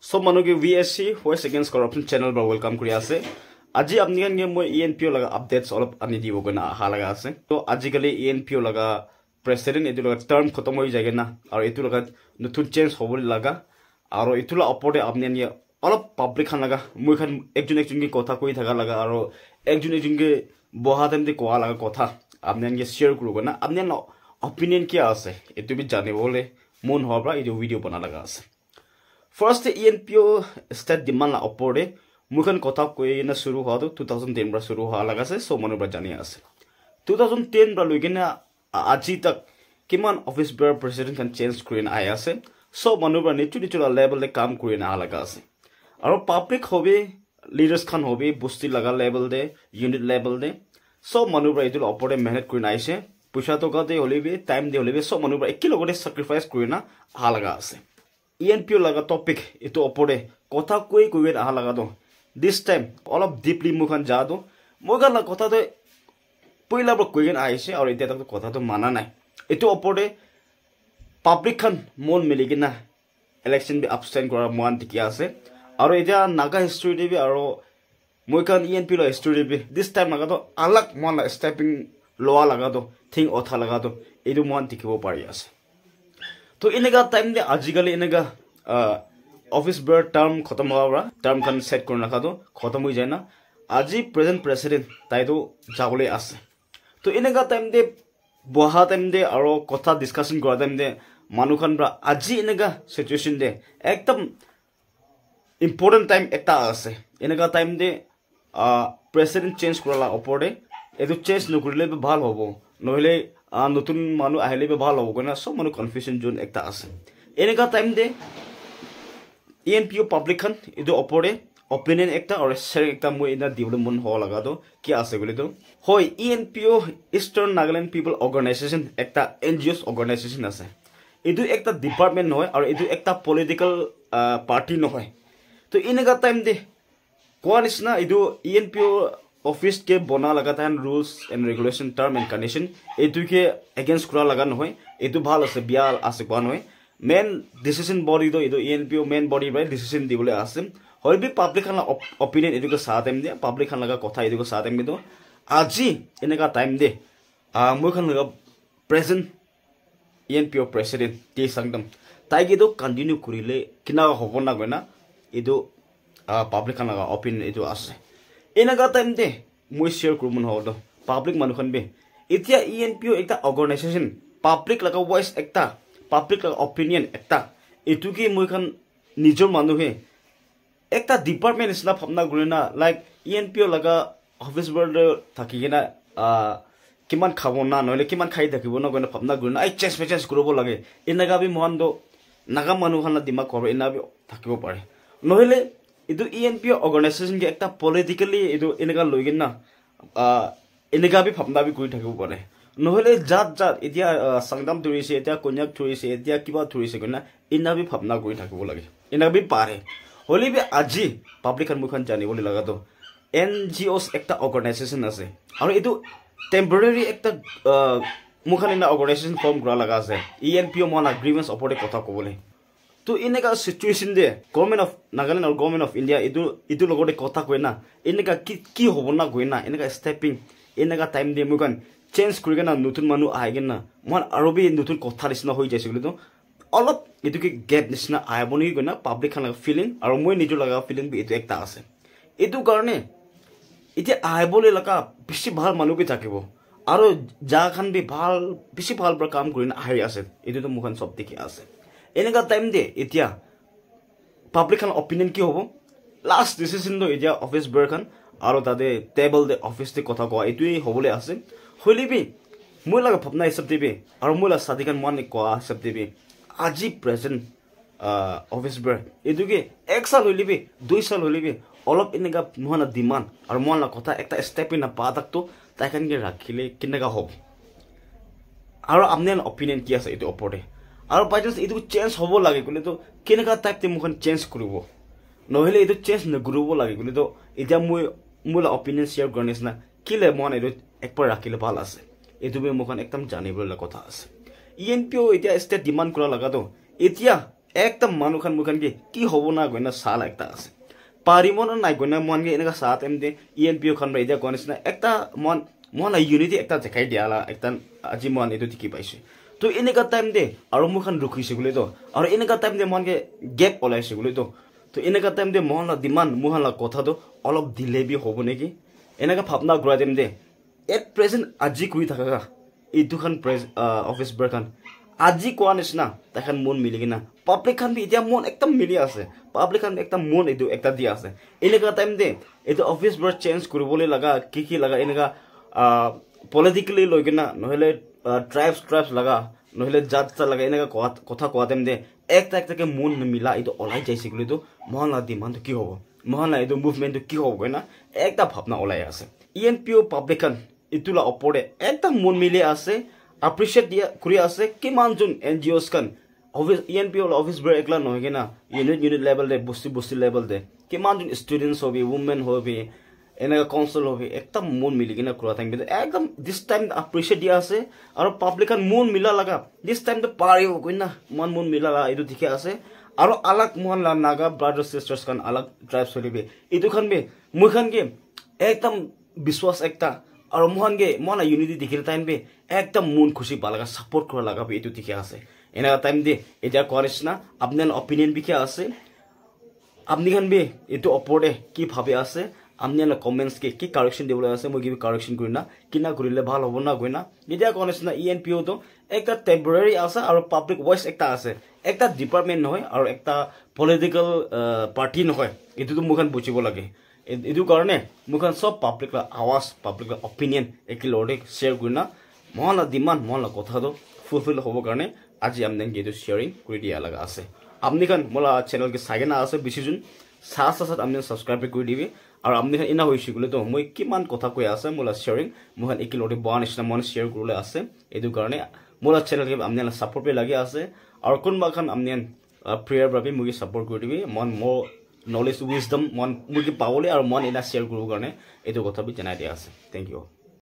So manuke VSC Voice Against Corruption channel ba welcome kuri ase. Aji apni kan ge moi ENPO laga updates olop ani dibo gona aha laga ase. To aji kali ENPO laga president etu laga term khatam hoi jayega na aru etu laga nutun change hobol laga aru etu la opode apni ani olop public khan laga moi khan ekjon ki kotha koi thaga laga aru ekjon ke bohatem de koa laga kotha apni ani share kuru gona apni an opinion ki ase etu bi jane bole mon hobra etu video bana laga ase. First ENPO state demand la opode mukhan kotha koi na shuru ha to 2010 bra shuru ha laga se so manu bra jani ase 2010 bra loigena aji tak kiman office bearer president kan change kuri na aya ase so manu bra nichu level le kam kuri na laga ase aro public hobe leaders khan hobe busti laga level de unit level de so manu bra idul opode mehnat kuri na aise puisa to ka de holibe time de holibe so manu bra ekilogore sacrifice kuri na ha laga ase ENPO laga topic itu opode kotha koi aha laga do this time all of deeply mukhan jado moga la kotha to poila bro koigen aise aur etia tak kotha to mana nai itu opode public khan mon miligina election bi abstain kora mon tiki ase aur etia naga history de bi aro moikan ENPO la history bi this time laga to alag mon la stepping loa laga do thing otha laga do edu mon tiki bo pari ase तो इनेगा time दे आजिकली इनेगा office bear term खत्म होगा term kan set करना का तो खत्म हो जाए ना आजी प्रेजेंट प्रेसिडेंट ताई तो जागले आसे तो इनेगा टाइम दे बहा टाइम दे आरो कथा डिस्कशन करा टाइम दे मानु खान ब्रा आजी इनेगा सिचुएशन दे एकदम इम्पोर्टेंट टाइम एकता आसे इनेगा टाइम दे प्रेसिडेंट चेंज करला ओपरे एदु चेंज नकरिले ভাল হবো নহলে নতুন মানু আহিলে বে ভাল হবো না সব মানু কনফিউশন জোন একটা আছে এনেকা টাইম দে ENPO পাবলিক খান ইদো অপরে অপিনিয়ন একটা আর শেয়ার একটা মই ইনা দিবলে মন হ লাগা তো কি আছে বলি তো হয় ENPO ইস্টার্ন নাগাল্যান্ড পিপল অর্গানাইজেশন একটা NGOs অর্গানাইজেশন আছে ইদো একটা ডিপার্টমেন্ট হয় আর ইদো একটা পলিটিক্যাল পার্টি নহয় তো এনেকা টাইম দে কোয়ানিস না ইদো ENPO ऑफिस के बना लगाता है rules and regulation term and condition एतु के अगेंस्ट करा लगा নহয় एतु ভাল আছে বিয়া আছে কোৱা নহয় মেন ডিসিশন বডি তো এটো ENPO মেন বডি বাই ডিসিশন দিবলে আছে হয় বি পাবলিক খান অপিনিয়ন এটো কে সাথ এম দে পাবলিক খান লগা কথা এটো কে সাথ এম দে আজি এনেকা টাইম দে মই খান লগা প্রেজেন্ট ENPO প্রেসিডেন্ট টি সংদম তাই কে তো কন্টিনিউ করিলে কিনা হবো না গনা এটো পাবলিক খান লগা অপিনিয়ন এটো আছে এনাগা টাইম দে মই শেয়ার করমন হলো পাবলিক মানুষন বে এতিয়া ENPO একটা অর্গানাইজেশন পাবলিক লাগা ভয়েস একটা পাবলিক লাগা অপিনিয়ন একটা এটু কি মই খান নিজর মানুহে একটা ডিপার্টমেন্ট ইসনা ভাবনা গুলিনা লাইক ENPO লাগা অফিস বর্ড থাকি কিনা কিমান খাব না নহলে কিমান খাই থাকিব না গনা ভাবনা গুলিনা আই চেঞ্জ করব লাগে এনাগা বি মহান দো নাগা মানুষন দিমাগ করে এনাবি থাকিব পারে নহলে इदु ENPO ऑर्गेनाइजेशन के एकटा पॉलिटिकली इदु इनेगा लगिन ना इनेगा भी भाबना भी करि থাকিব পারে নহলে জাত এতিয়া সংগ্राम থুৰিছে এতিয়া কন্যাক থুৰিছে এতিয়া কিবা থুৰিছে কনা ইনা भी ভাবনা কरि থাকিব লাগে ইনা भी পারে হলি भी আজি পাবলিক খান মুখান জানিবলি লাগা তো NGOs একটা অর্গানাইজেশন আছে আৰু ইদু টেম্পোৰাৰি একটা মুখান ইনা অৰ্গানাইজেশন ফৰ্ম কৰা লাগা আছে ENPO মন এগ্ৰিমেন্টস অপৰে কথা কবলে तो इनेका सिचुएशन दे गवर्नमेंट ऑफ नागालैंड और गवर्नमेंट ऑफ इंडिया इदु लगोडे कथा कोइना इनेका की होबना कोइना इनेका स्टेपिंग इनेका टाइम दे मुगन चेंज करिगना नतुन मानु आइगना मन आरोबि नतुन कथा निसना होई जायसे गले तो अलप इदु के गैप निसना आयबनि गना पब्लिक खान फीलिंग और মই निजो लगा फीलिंग बि इदु एकटा আছে इदु कारणे इते आयबले लगा बेसी ভাল मानु बि থাকিব আৰু যা খান बि ভাল बेसी ভাল প্ৰ কাম কৰিনা আহি আছে इदु तो मुखन सब देखि আছে এনেকা টাইম দে এতিয়া পাবলিক খান অপিনিয়ন কি হবো লাস্ট ডিসিশন তো এতিয়া অফিস বেয়ার খান আৰু তাতে টেবল দে অফিস তে কথা কোৱা এতুই হবলে আছে হলিবি মই লাগা ভাবনা হিসাব দিবি আৰু মই লা সাদিকান মান কোৱা হিসাব দিবি আজি প্রেজেন্ট অফিস বেয়ার এতুকে এক সাল হলিবি দুই সাল হলিবি অলপ এনেকা মহানা ডিমান্ড আৰু মনলা কথা একটা স্টেপ ইন পা তাকতো তাইখান কে ৰাখিলে কিনেকা হ'ব আৰু আমনেন অপিনিয়ন কি আছে এটো ওপৰতে और बाय चांस इदु चेंज होबो लागे गले तो केनेका टाइप ते मुखन चेंज करबो নহলে इदु चेंज न गुरुबो लागे गले तो इजा मुला ओपिनियन शेयर करनेस ना किले मन इदु एकपर राखिले ভাল আছে इदु बे मुखन एकदम जानिबोला কথা আছে ENPO इतिया स्टेट डिमांड करा लगा तो इतिया একটা মানুখান মুখান কি হব না গইনা সাল একটা আছে পারিব না নাই গইনা মনকে এনেকা সাত এমদে ইএনপিও খান বা ইদা কোনিস না একটা মন ইউনিটি একটা দেখাই দিয়ালা একটা আজি মন এটো ঠিকই পাইছে তো এনেকা টাইম দে আৰু মুখান ৰুখিছে গুলি তো আৰু এনেকা টাইম দে মনকে গেপ ওলাইছে গুলি তো এনেকা টাইম দে মহলা ডিমান্ড মুহালা কথা তো অলপ দিলে বি হব নেকি এনেকা ভাবনা গ্রা দেম দে এট প্রেজেন্ট আজি কই থাকা এই দুখান অফিস বৰ খান আজি কোৱা নিচিনা তাখান মন মিলি কিনা পাব্লিক খান বি এতিয়া মন একদম মিলি আছে পাব্লিক খান একদম মন এটো একটা দি আছে এনেকা টাইম দে এটো অফিস বৰ চেঞ্জ কৰিবলৈ লাগা কি লাগা এনেকা পলিটিক্যালি লৈ কিনা নহলে ট্ৰাইবস লাগা নহলে জাত লাগা এনেকা কথা কোৱা টাইম দে একটাকে মন মিলা এটো ওলাই যাইছে গুলি তো মহলা ডিমান্ড কি হব মহলা এটো মুভমেন্ট কি হব গনা একটা ভাবনা ওলাই আছে ইএনপিও পাব্লিক খান ইতুলা ওপৰে একদম মন মিলি আছে appreciate dia kuri ase kiman jun NGOs kan office ENPO office ber ekla noy gena unit level de busti level de kiman jun students hobi women hobi enaka council hobi ekta mon mili gena kura thang be ekdam this time appreciate dia ase aro public kan mon mila laga this time the pari goina mon mila la edu dikhe ase aro alag mon la naga brothers sisters kan alag tribes holibe edu khan be mu khan ge ekdam biswas ekta আৰু মহানগে মনা unity দেখিলে time বে একদম মন খুশি পালাগা support করা লাগাবে এটো ঠিক আছে এনা টাইম দে এটা করিস না আপনার অপিনিয়ন বিকে আছে আপনি খান বে এটো অপরে কি ভাবে আছে আপনি না কমেন্টস কি কারেকশন দেবলে আছে মই কি কারেকশন করি না কিনা করিলে ভালো হবে না গইনা এটা করিস না ইএনপিও তো একটা টেম্পোরারি আছে আর পাবলিক ভয়েস একটা আছে একটা ডিপার্টমেন্ট নহয় আর একটা পলিটিক্যাল পার্টি নহয় এটো তো মুখান বুঝিব লাগে এদু কারণে মুখান সব পাবলিক আওয়াজ পাবলিক অপিনিয়ন একি লড়ে শেয়ার করি না মহলা ডিমান্ড মহলা কথা তো ফুলফিল হব কারণে আজি আপনি এটো শেয়ারিং করে দিয়া লাগা আছে আপনি খান মোলা চ্যানেল কে সাগে না আছে বেশি জন সাত আপনি সাবস্ক্রাইব করে দিবি আর আপনি খান ইনা হইছি গুলো তো মই কিমান কথা কই আছে মোলা শেয়ারিং মুখান একি লড়ে বান নিচিনা মন শেয়ার করলে আছে এদু কারণে মোলা চ্যানেল কে আপনি সাপোর্ট পে লাগি আছে আর কোনবা খান আপনি প্রেয়ার ভাবে মুই সাপোর্ট করে দিবি মন মো knowledge wisdom mon mugi pawole ar mon ina share guru karone eto kotha bi janai dia ase thank you